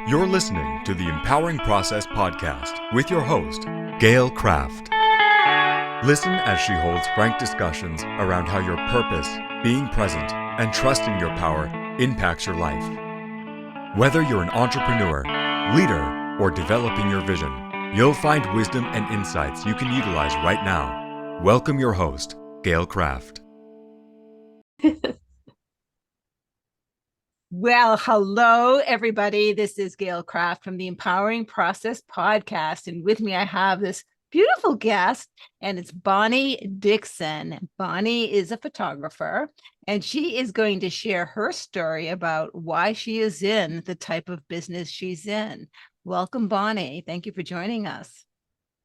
You're listening to the Empowering Process podcast with your host, Gail Kraft. Listen as she holds frank discussions around how your purpose, being present, and trusting your power impacts your life. Whether you're an entrepreneur, leader, or developing your vision, you'll find wisdom and insights you can utilize right now. Welcome your host, Gail Kraft. Well, hello, everybody. This is Gail Kraft from the Empowering Process podcast. And with me, I have this beautiful guest, and it's Bonnie Dickson. Bonnie is a photographer, and she is going to share her story about why she is in the type of business she's in. Welcome, Bonnie. Thank you for joining us.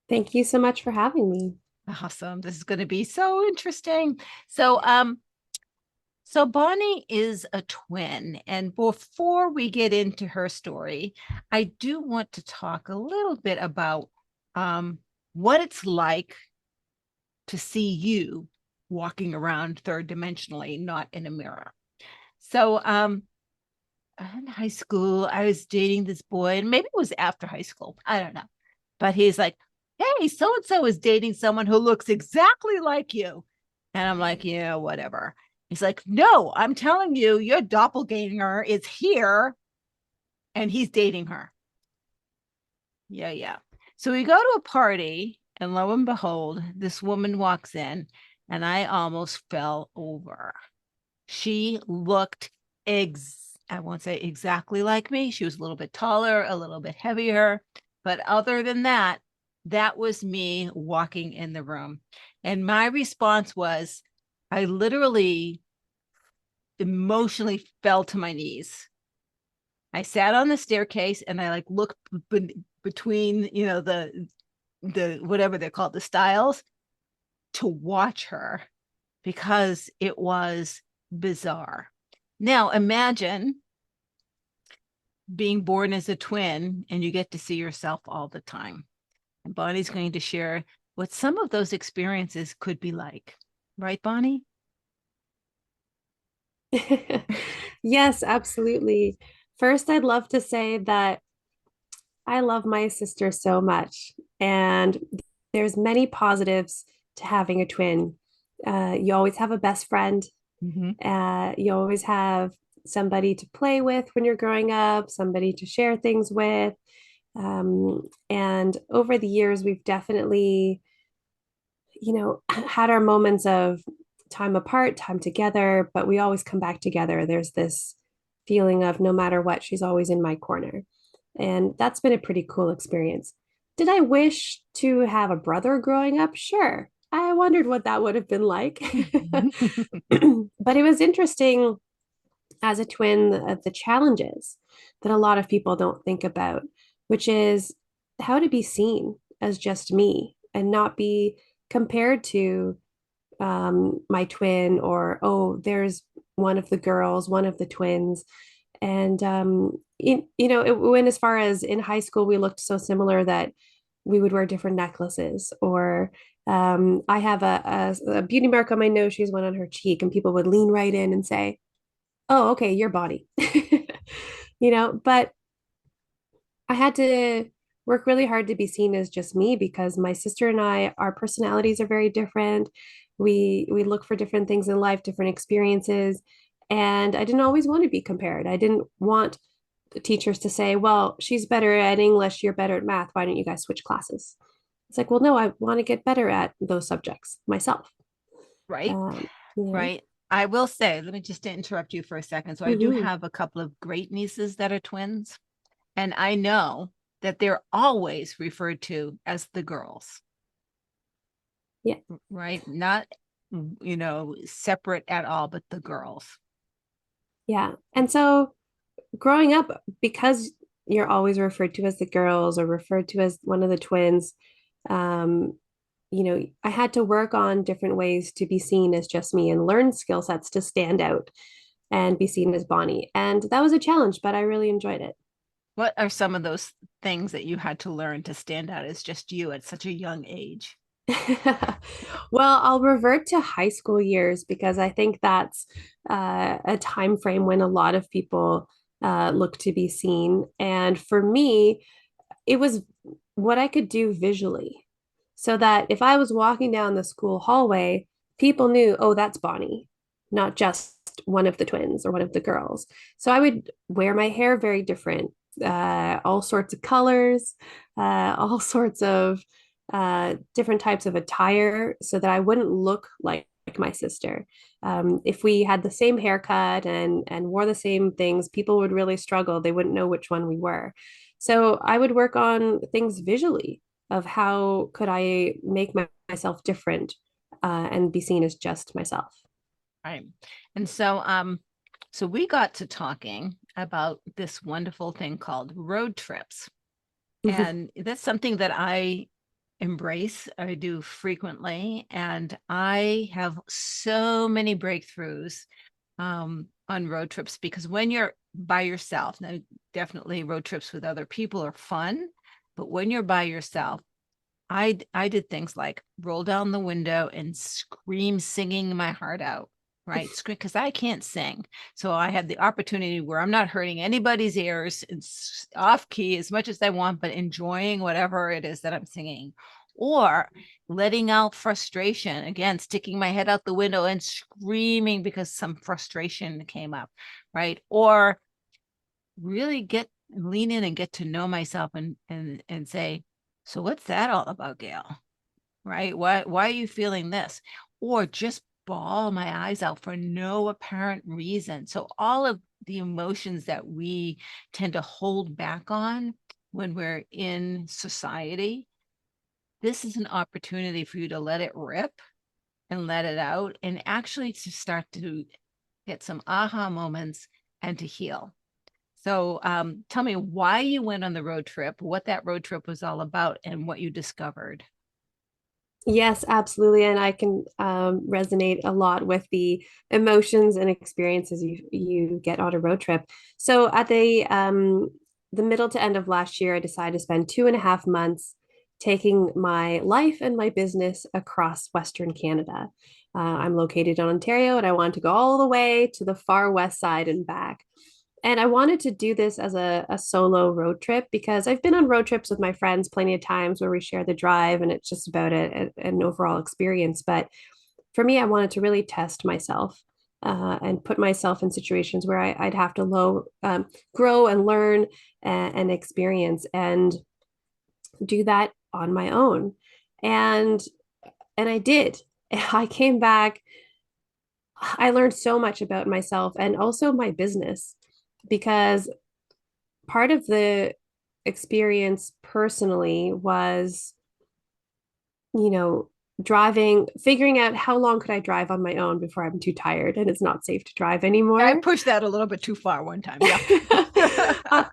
Thank you so much for having me. Awesome. This is going to be so interesting. So Bonnie is a twin, and before we get into her story, I do want to talk a little bit about what it's like to see you walking around third dimensionally, not in a mirror. So in high school, I was dating this boy, and maybe it was after high school. I don't know. But he's like, hey, so-and-so is dating someone who looks exactly like you. And I'm like, yeah, whatever. He's like, no, I'm telling you, your doppelganger is here and he's dating her. Yeah. So we go to a party, and lo and behold, this woman walks in, and I almost fell over. She looked I won't say exactly like me. She was a little bit taller, a little bit heavier. But other than that, that was me walking in the room. And my response was, I literally emotionally fell to my knees. I sat on the staircase and I looked between, the whatever they're called, the stiles, to watch her, because it was bizarre. Now imagine being born as a twin and you get to see yourself all the time. And Bonnie's going to share what some of those experiences could be like. Right, Bonnie? Yes, absolutely. First, I'd love to say that I love my sister so much, and there's many positives to having a twin. You always have a best friend. You always have somebody to play with when you're growing up, somebody to share things with. And over the years, we've definitely, had our moments of time apart, time together, but we always come back together. There's this feeling of no matter what, she's always in my corner. And that's been a pretty cool experience. Did I wish to have a brother growing up? Sure. I wondered what that would have been like. But it was interesting as a twin, the challenges that a lot of people don't think about, which is how to be seen as just me and not be compared to my twin, or, oh, there's one of the girls, one of the twins. And, it went as far as in high school, we looked so similar that we would wear different necklaces, or I have a beauty mark on my nose. She's one on her cheek, and people would lean right in and say, oh, okay, your body. But I had to work really hard to be seen as just me, because my sister and I, our personalities are very different. We look for different things in life, different experiences, and I didn't always want to be compared. I didn't want teachers to say, well, she's better at English, you're better at math, why don't you guys switch classes? It's like, well, no, I want to get better at those subjects myself. Right. Yeah. Right. I will say, let me just interrupt you for a second. So I do have a couple of great nieces that are twins, and I know that they're always referred to as the girls. Yeah. Right. Not, separate at all, but the girls. Yeah. And so growing up, because you're always referred to as the girls or referred to as one of the twins, um, I had to work on different ways to be seen as just me and learn skill sets to stand out and be seen as Bonnie. And that was a challenge, but I really enjoyed it. What are some of those things that you had to learn to stand out as just you at such a young age? Well, I'll revert to high school years because I think that's a time frame when a lot of people look to be seen. And for me, it was what I could do visually, so that if I was walking down the school hallway, people knew, oh, that's Bonnie, not just one of the twins or one of the girls. So I would wear my hair very different, all sorts of colors, all sorts of different types of attire, so that I wouldn't look like my sister. If we had the same haircut and wore the same things, people would really struggle. They wouldn't know which one we were. So I would work on things visually of how could I make myself different, and be seen as just myself. Right. And so we got to talking about this wonderful thing called road trips. And that's something that I embrace. I do frequently. And I have so many breakthroughs on road trips, because when you're by yourself, now definitely road trips with other people are fun, but when you're by yourself, I did things like roll down the window and scream, singing my heart out, right? Scream, because I can't sing. So I had the opportunity where I'm not hurting anybody's ears and off key as much as I want, but enjoying whatever it is that I'm singing. Or letting out frustration, again, sticking my head out the window and screaming because some frustration came up, right? Or really lean in and get to know myself and say, so what's that all about, Gail? Right? Why are you feeling this? Or just bawl my eyes out for no apparent reason. So all of the emotions that we tend to hold back on when we're in society, this is an opportunity for you to let it rip and let it out, and actually to start to get some aha moments and to heal. So tell me why you went on the road trip, what that road trip was all about, and what you discovered. Yes, absolutely. And I can resonate a lot with the emotions and experiences you get on a road trip. So at the middle to end of last year, I decided to spend 2.5 months taking my life and my business across Western Canada. I'm located in Ontario, and I wanted to go all the way to the far west side and back. And I wanted to do this as a solo road trip, because I've been on road trips with my friends plenty of times where we share the drive and it's just about an overall experience. But for me, I wanted to really test myself, and put myself in situations where I'd have to grow and learn and experience and do that on my own. And I did. I came back. I learned so much about myself and also my business, because part of the experience personally was, you know, figuring out how long could I drive on my own before I'm too tired and it's not safe to drive I anymore. pushed that a little bit too far one time. Yeah. uh,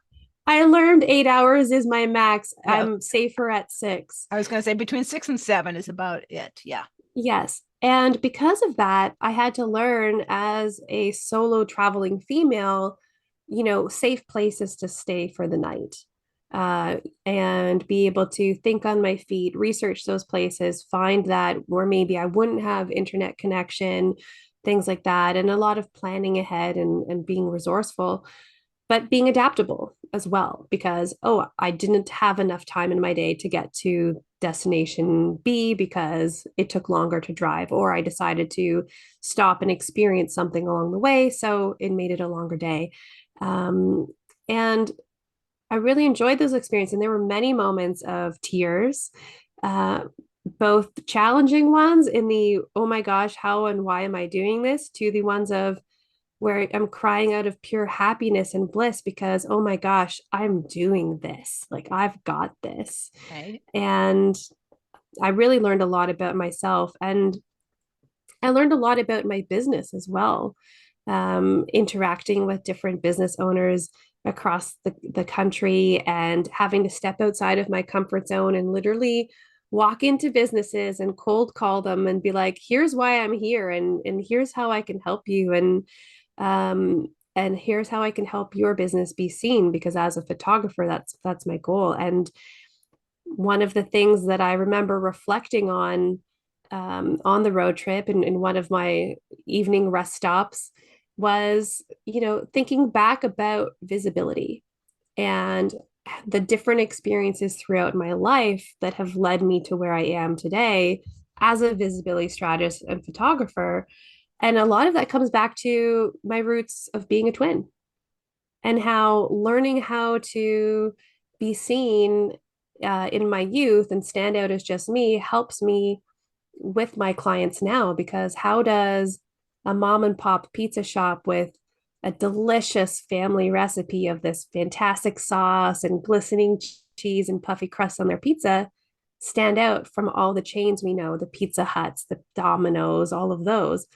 I learned 8 hours is my max. Yeah. I'm safer at 6. I was going to say between 6 and 7 is about it. Yeah. Yes. And because of that, I had to learn as a solo traveling female, safe places to stay for the night, and be able to think on my feet, research those places, find that where maybe I wouldn't have internet connection, things like that, and a lot of planning ahead and being resourceful, but being adaptable as well, because, oh, I didn't have enough time in my day to get to destination B because it took longer to drive, or I decided to stop and experience something along the way, so it made it a longer day. And I really enjoyed those experiences, and there were many moments of tears, uh, both challenging ones in the, oh my gosh, how and why am I doing this, to the ones of where I'm crying out of pure happiness and bliss because, oh my gosh, I'm doing this. Like, I've got this. Right. And I really learned a lot about myself. And I learned a lot about my business as well, interacting with different business owners across the country and having to step outside of my comfort zone and literally walk into businesses and cold call them and be like, here's why I'm here, and here's how I can help you. And here's how I can help your business be seen, because as a photographer, that's my goal. And one of the things that I remember reflecting on the road trip and in one of my evening rest stops was, thinking back about visibility and the different experiences throughout my life that have led me to where I am today as a visibility strategist and photographer. And a lot of that comes back to my roots of being a twin and how learning how to be seen in my youth and stand out as just me helps me with my clients now, because how does a mom and pop pizza shop with a delicious family recipe of this fantastic sauce and glistening cheese and puffy crust on their pizza stand out from all the chains we know, the Pizza Huts, the Domino's, all of those?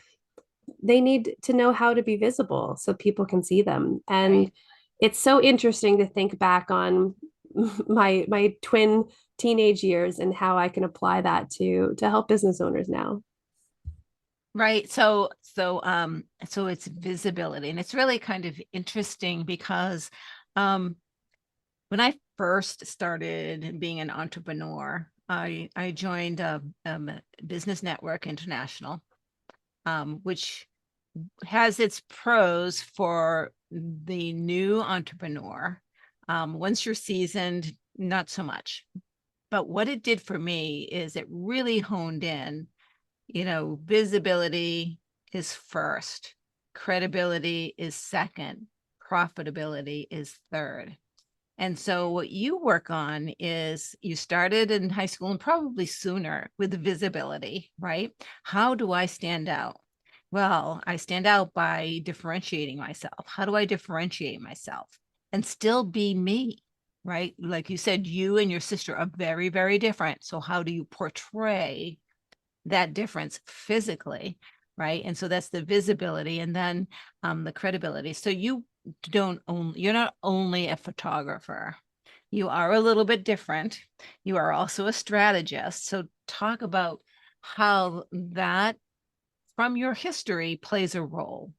They need to know how to be visible so people can see them. And Right. it's so interesting to think back on my twin teenage years and how I can apply that to help business owners now. Right. So it's visibility. And it's really kind of interesting because when I first started being an entrepreneur, I joined Business Network International, which has its pros for the new entrepreneur. Once you're seasoned, not so much. But what it did for me is it really honed in, visibility is first, credibility is second, profitability is third. And so what you work on is you started in high school and probably sooner with visibility, right? How do I stand out? Well, I stand out by differentiating myself. How do I differentiate myself and still be me, right? Like you said, you and your sister are very, very different. So how do you portray that difference physically, right? And so that's the visibility, and then the credibility. So you're not only a photographer, you are a little bit different. You are also a strategist. So talk about how that from your history plays a role.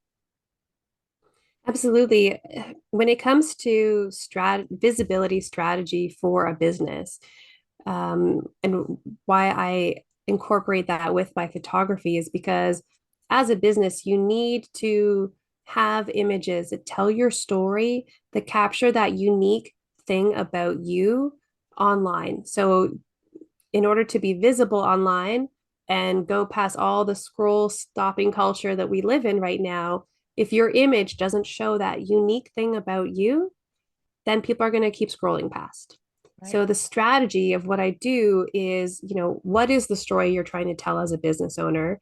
Absolutely. When it comes to visibility strategy for a business, and why I incorporate that with my photography is because as a business, you need to have images that tell your story, that capture that unique thing about you online. So, in order to be visible online and go past all the scroll stopping culture that we live in right now, if your image doesn't show that unique thing about you, then people are going to keep scrolling past. Right. So the strategy of what I do is, what is the story you're trying to tell as a business owner?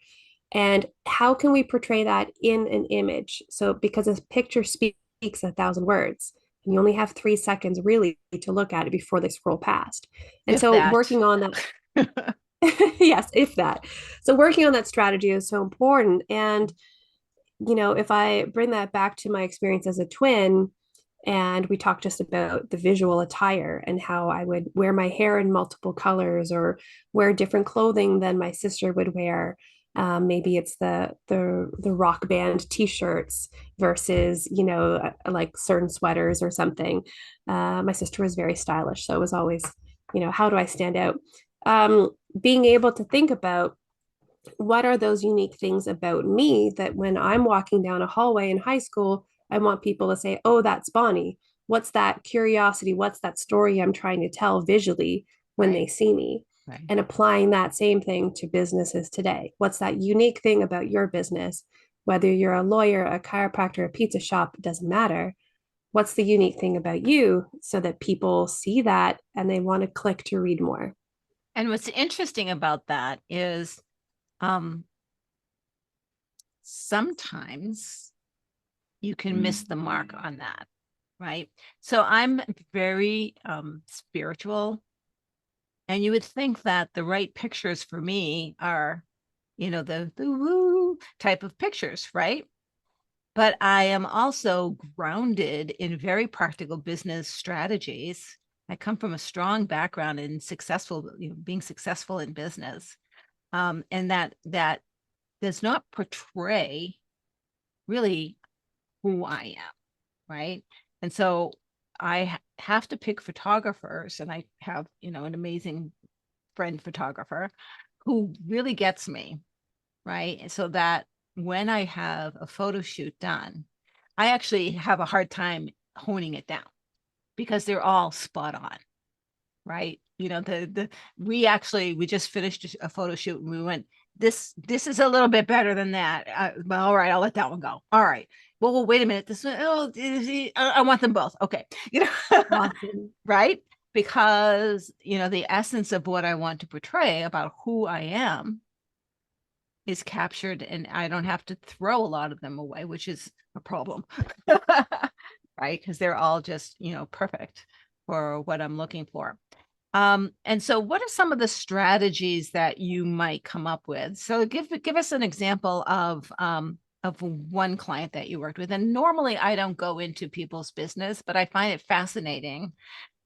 And how can we portray that in an image? So because a picture speaks 1,000 words, and you only have 3 seconds really to look at it before they scroll past. And If so that. working on that, yes, if that. So working on that strategy is so important. And, if I bring that back to my experience as a twin, and we talked just about the visual attire and how I would wear my hair in multiple colors or wear different clothing than my sister would wear. Maybe it's the rock band T-shirts versus like certain sweaters or something. My sister was very stylish, so it was always how do I stand out? Being able to think about what are those unique things about me that when I'm walking down a hallway in high school, I want people to say, oh, that's Bonnie. What's that curiosity? What's that story I'm trying to tell visually when Right. they see me? Right. And applying that same thing to businesses today. What's that unique thing about your business? Whether you're a lawyer, a chiropractor, a pizza shop, it doesn't matter. What's the unique thing about you so that people see that and they want to click to read more? And what's interesting about that is um, sometimes you can miss the mark on that, right? So I'm very spiritual, and you would think that the right pictures for me are, the woo type of pictures, right? But I am also grounded in very practical business strategies. I come from a strong background in being successful in business, and that does not portray really who I am, right? And so I have to pick photographers, and I have, an amazing friend photographer who really gets me, right? And so that when I have a photo shoot done, I actually have a hard time honing it down because they're all spot on, right? You know, we just finished a photo shoot and we went, this is a little bit better than that. Well, all right, I'll let that one go. All right. Well, wait a minute. This one, oh, I want them both. Okay. Awesome. Right? Because, the essence of what I want to portray about who I am is captured, and I don't have to throw a lot of them away, which is a problem. Right? Because they're all just, perfect for what I'm looking for. And so what are some of the strategies that you might come up with? So give us an example of one client that you worked with. And normally I don't go into people's business, but I find it fascinating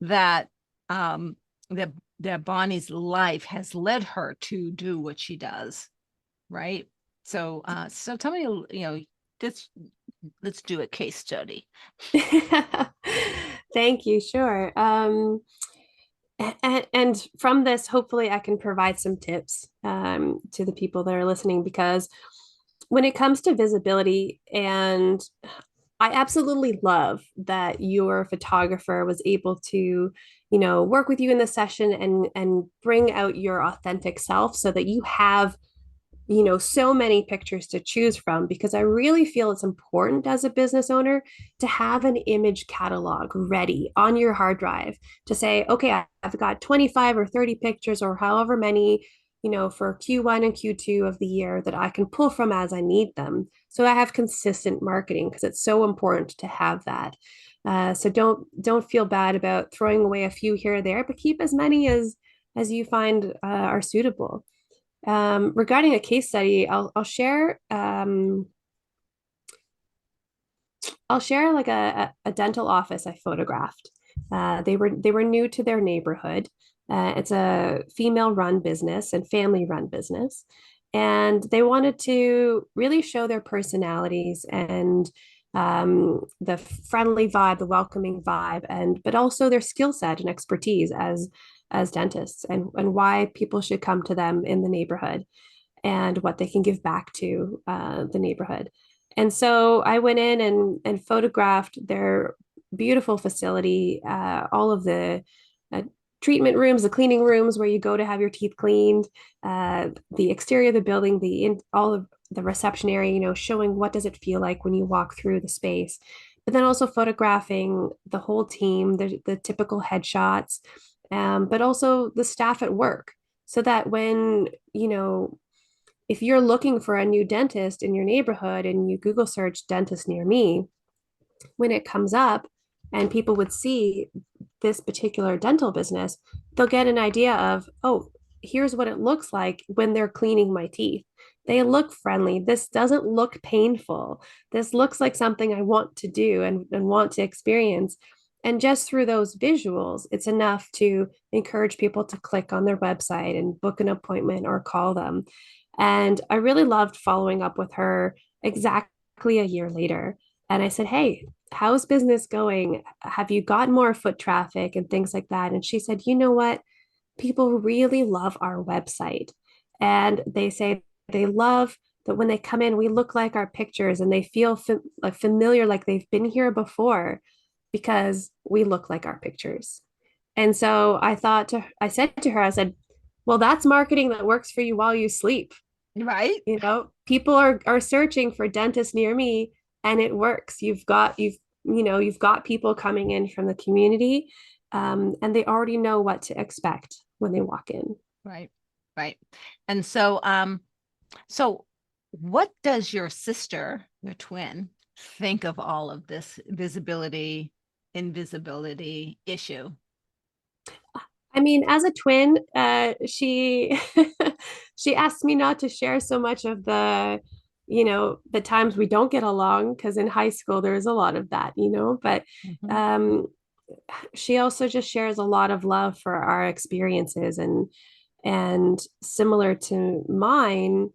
that that Bonnie's life has led her to do what she does, right? So so tell me, let's do a case study. Thank you. Sure. And from this, hopefully, I can provide some tips to the people that are listening, because when it comes to visibility, and I absolutely love that your photographer was able to, work with you in the session and bring out your authentic self so that you have so many pictures to choose from, because I really feel it's important as a business owner to have an image catalog ready on your hard drive to say, okay, I've got 25 or 30 pictures or however many, for Q1 and Q2 of the year that I can pull from as I need them. So I have consistent marketing, because it's so important to have that. So don't feel bad about throwing away a few here or there, but keep as many as you find are suitable. Regarding a case study, I'll share like a dental office I photographed. They were new to their neighborhood. It's a female run business and family run business, and they wanted to really show their personalities and the friendly vibe, the welcoming vibe, and but also their skill set and expertise as dentists, and why people should come to them in the neighborhood and what they can give back to the neighborhood. And so I went in and photographed their beautiful facility, all of the uh, treatment rooms, the cleaning rooms where you go to have your teeth cleaned, the exterior of the building, all of the reception area, showing what does it feel like when you walk through the space. But then also photographing the whole team, the typical headshots, but also the staff at work, so that when, if you're looking for a new dentist in your neighborhood and you Google search dentist near me, when it comes up and people would see this particular dental business, they'll get an idea of, oh, here's what it looks like when they're cleaning my teeth. They look friendly. This doesn't look painful. This looks like something I want to do and want to experience. And just through those visuals, it's enough to encourage people to click on their website and book an appointment or call them. And I really loved following up with her exactly a year later. And I said, hey, how's business going? Have you got more foot traffic and things like that? And she said, you know what? People really love our website. And they say they love that when they come in, we look like our pictures and they feel familiar, like they've been here before because we look like our pictures. And so I said to her, I said, well, that's marketing that works for you while you sleep. Right? People are searching for dentists near me, and it works. You've got people coming in from the community, and they already know what to expect when they walk in. Right. Right. And so what does your sister, your twin, think of all of this visibility, invisibility issue? I mean, as a twin, she she asked me not to share so much of the times we don't get along, because in high school there's a lot of that. But Mhm. um, she also just shares a lot of love for our experiences, and similar to mine,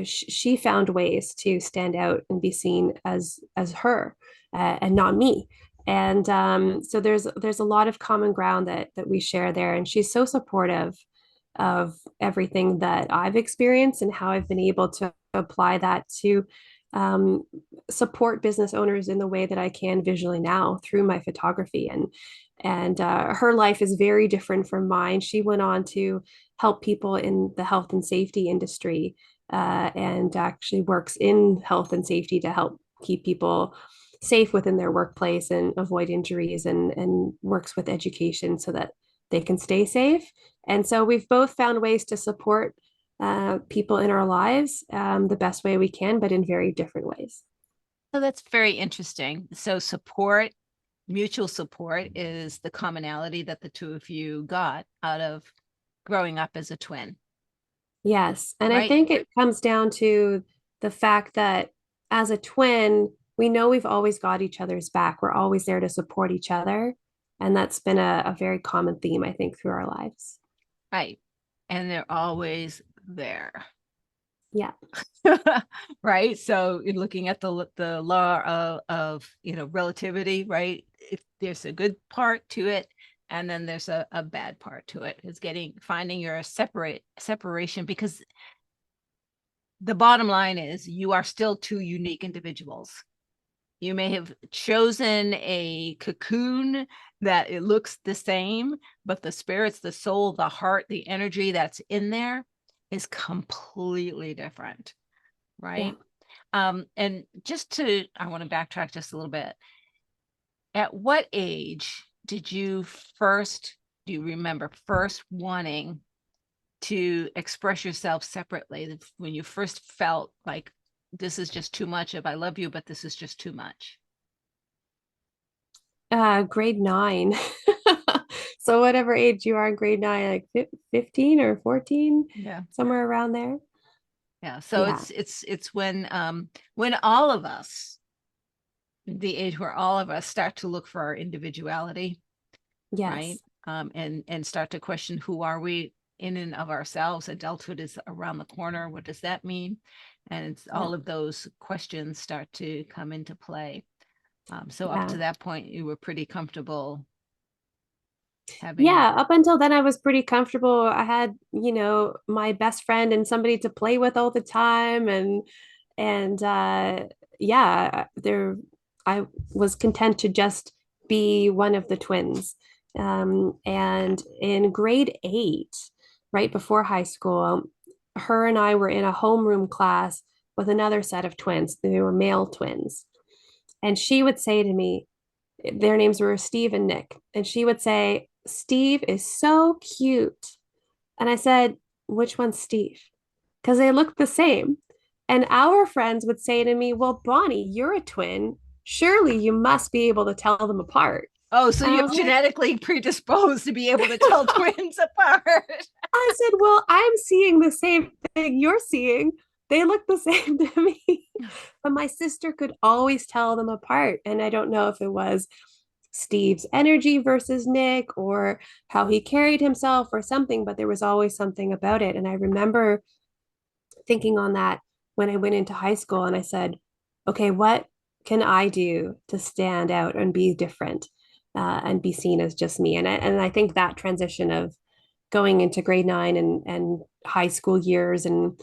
she found ways to stand out and be seen as her, and not me. And so there's a lot of common ground that we share there, and she's so supportive of everything that I've experienced and how I've been able to apply that to um, support business owners in the way that I can visually now through my photography. And her life is very different from mine. She went on to help people in the health and safety industry, and actually works in health and safety to help keep people safe within their workplace and avoid injuries, and works with education so that they can stay safe. And so we've both found ways to support people in our lives the best way we can, but in very different ways. So that's very interesting. So support, mutual support is the commonality that the two of you got out of growing up as a twin, Yes. And I right? think it comes down to the fact that as a twin, we know we've always got each other's back. We're always there to support each other. And that's been a very common theme, I think, through our lives. Right. And they're always there. Yeah. Right. So in looking at the law of relativity, right? If there's a good part to it, and then there's a bad part to it, is finding your separation, because the bottom line is you are still two unique individuals. You may have chosen a cocoon that it looks the same, but the spirits, the soul, the heart, the energy that's in there is completely different, Yeah. right? And I want to backtrack just a little bit. At what age did you first, do you remember first wanting to express yourself separately, when you first felt like this is just too much of I love you, but this is just too much? Grade 9. So whatever age you are in grade 9, like 15 or 14, Yeah. somewhere around there. Yeah. So Yeah. it's when all of us, the age where all of us start to look for our individuality, right? Yes. And start to question, who are we in and of ourselves? Adulthood is around the corner. What does that mean? And it's Yeah. all of those questions start to come into play. So up Yeah. to that point, you were pretty comfortable having. Yeah, up until then, I was pretty comfortable. I had, my best friend and somebody to play with all the time, and yeah, I was content to just be one of the twins. And in grade 8, right before high school, her and I were in a homeroom class with another set of twins. They were male twins, and she would say to me, their names were Steve and Nick. And she would say, Steve is so cute. And I said, which one's Steve? Because they look the same. And our friends would say to me, well, Bonnie, you're a twin. Surely you must be able to tell them apart. Oh, so And I you're was like, genetically predisposed to be able to tell twins apart. I said, well, I'm seeing the same thing you're seeing. They look the same to me. But my sister could always tell them apart. And I don't know if it was Steve's energy versus Nick, or how he carried himself or something, but there was always something about it. And I remember thinking on that when I went into high school, and I said, okay, what can I do to stand out and be different, and be seen as just me? And I think that transition of going into grade 9 and high school years, and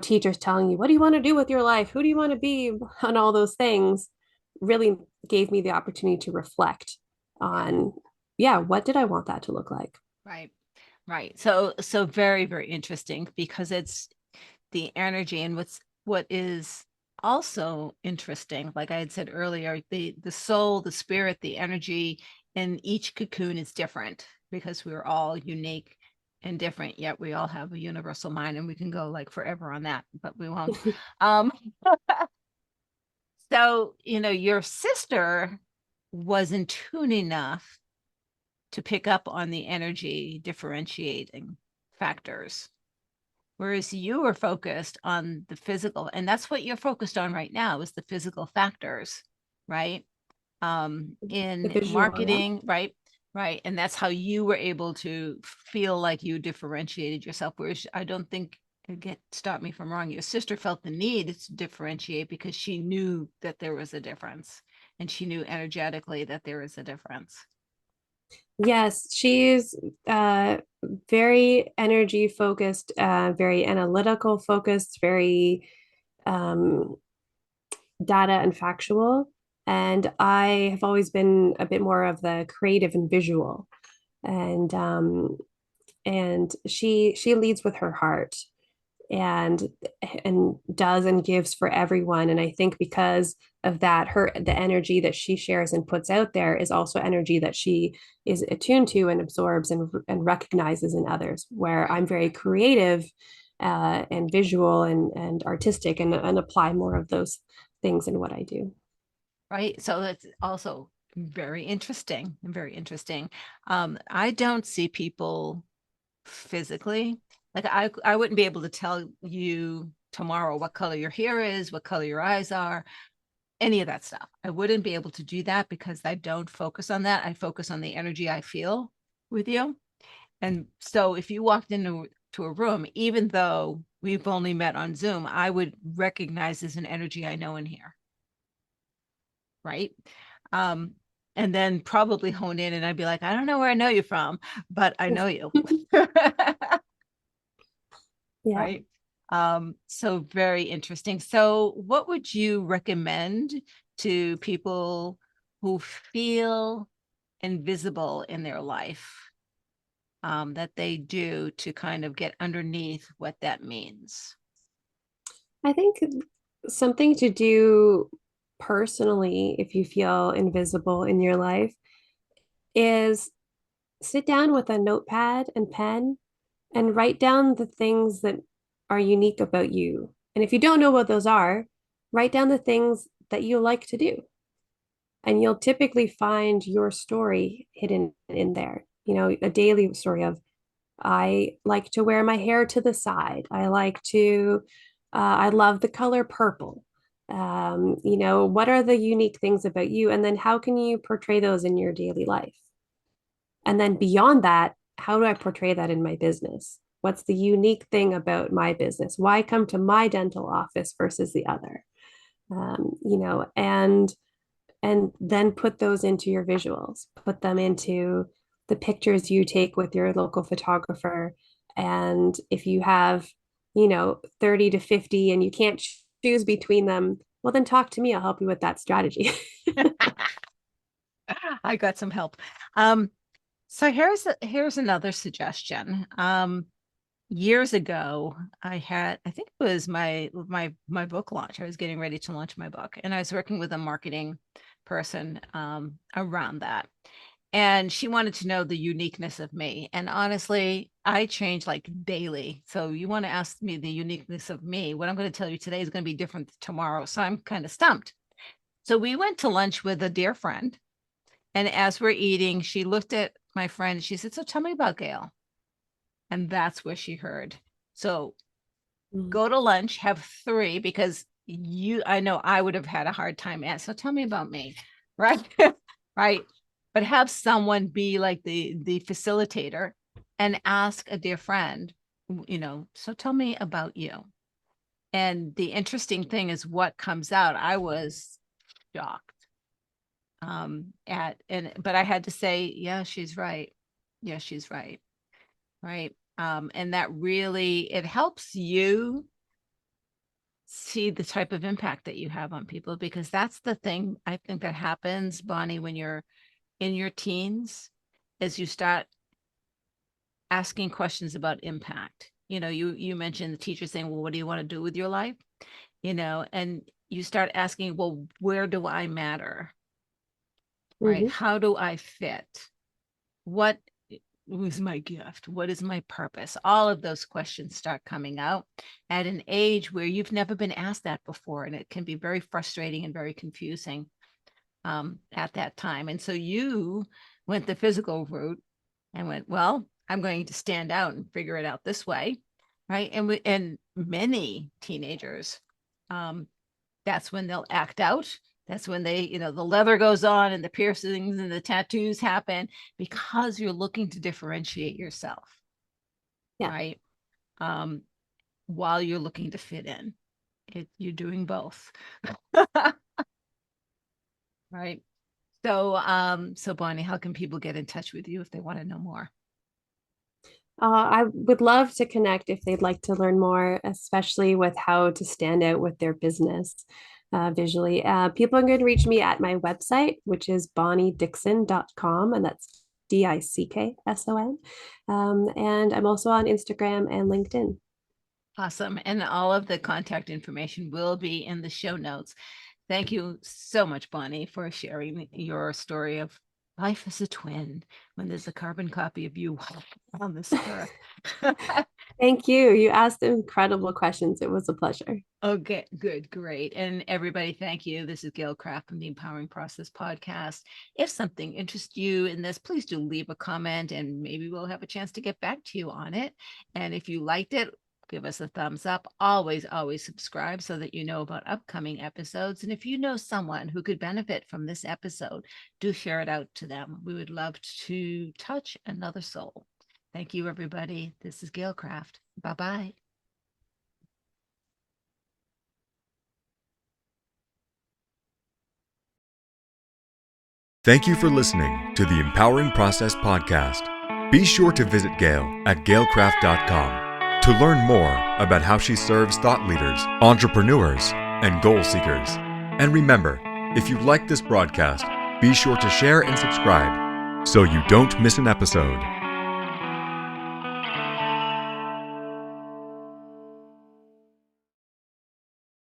teachers telling you, what do you want to do with your life? Who do you want to be? And all those things really gave me the opportunity to reflect Yeah. on, yeah, what did I want that to look like? Right. Right. So very, very interesting, because it's the energy. And what is also interesting, like I had said earlier, the soul, the spirit, the energy in each cocoon is different, because we're all unique and different, yet we all have a universal mind, and we can go like forever on that, but we won't. um so your sister was in tune enough to pick up on the energy differentiating factors, whereas you were focused on the physical. And that's what you're focused on right now, is the physical factors, right? The In visual, yeah. marketing, right? Right. And that's how you were able to feel like you differentiated yourself. Whereas I don't think, stop me if I'm wrong, your sister felt the need to differentiate because she knew that there was a difference, and she knew energetically that there is a difference. Yes, she's very energy focused, very analytical focused, very um, data and factual. And I have always been a bit more of the creative and visual. And she leads with her heart and does and gives for everyone. And I think because of that, the energy that she shares and puts out there is also energy that she is attuned to and absorbs and recognizes in others. Where I'm very creative and visual and artistic and apply more of those things in what I do. Right. So that's also very interesting. Very interesting. I don't see people physically. Like I wouldn't be able to tell you tomorrow what color your hair is, what color your eyes are, any of that stuff. I wouldn't be able to do that because I don't focus on that. I focus on the energy I feel with you. And so if you walked into a room, even though we've only met on Zoom, I would recognize as an energy I know in here. Right. Um, and then probably hone in and I'd be like, I don't know where I know you from, but I know you. Yeah. Right. So very interesting. So what would you recommend to people who feel invisible in their life, that they do to kind of get underneath what that means? I think something to do personally, if you feel invisible in your life, is sit down with a notepad and pen and write down the things that are unique about you. And if you don't know what those are, write down the things that you like to do. And you'll typically find your story hidden in there. You know, a daily story of, I like to wear my hair to the side. I love the color purple. You know, what are the unique things about you? And then how can you portray those in your daily life? And then beyond that, how do I portray that in my business? What's the unique thing about my business? Why come to my dental office versus the other? You know, and then put those into your visuals, put them into the pictures you take with your local photographer. And if you have, you know, 30 to 50 and you can't choose between them, well, then talk to me. I'll help you with that strategy. I got some help. So here's another suggestion. Years ago, I think it was my book launch. I was getting ready to launch my book, and I was working with a marketing person around that. And she wanted to know the uniqueness of me. And honestly, I change like daily. So you want to ask me the uniqueness of me. What I'm going to tell you today is going to be different tomorrow. So I'm kind of stumped. So we went to lunch with a dear friend. And as we're eating, she looked at my friend and she said, "So tell me about Gail." And that's where she heard. So Mm-hmm. go to lunch, have three, because I know I would have had a hard time asking. So tell me about me. Right. Right. But have someone be like the facilitator and ask a dear friend, so tell me about you. And the interesting thing is what comes out. I was shocked. But I had to say, yeah, she's right. Yeah, she's right. Right. And that really, it helps you see the type of impact that you have on people, because that's the thing I think that happens, Bonnie, when you're in your teens, is you start asking questions about impact. You mentioned the teacher saying, well, what do you want to do with your life? And you start asking, well, where do I matter? Right? Mm-hmm. How do I fit? What was my gift? What is my purpose? All of those questions start coming out at an age where you've never been asked that before. And it can be very frustrating and very confusing at that time. And so you went the physical route and went, well, I'm going to stand out and figure it out this way. Right. And many teenagers, that's when they'll act out. That's when the leather goes on and the piercings and the tattoos happen, because you're looking to differentiate yourself, Yeah. right? Um, while you're looking to fit in. You're doing both. Right. So Bonnie, how can people get in touch with you if they want to know more? I would love to connect if they'd like to learn more, especially with how to stand out with their business visually. People can reach me at my website, which is bonniedickson.com, and that's Dickson. And I'm also on Instagram and LinkedIn. Awesome. And all of the contact information will be in the show notes. Thank you so much, Bonnie, for sharing your story of life as a twin when there's a carbon copy of you on this earth. Thank you. You asked incredible questions. It was a pleasure. Okay, good, great. And everybody, thank you. This is Gail Kraft from the Empowering Process podcast. If something interests you in this, please do leave a comment and maybe we'll have a chance to get back to you on it. And if you liked it, give us a thumbs up. Always, always subscribe so that you know about upcoming episodes. And if you know someone who could benefit from this episode, do share it out to them. We would love to touch another soul. Thank you, everybody. This is Gail Kraft. Bye-bye. Thank you for listening to the Empowering Process podcast. Be sure to visit Gail at gailcraft.com to learn more about how she serves thought leaders, entrepreneurs, and goal seekers. And remember, if you like this broadcast, be sure to share and subscribe so you don't miss an episode.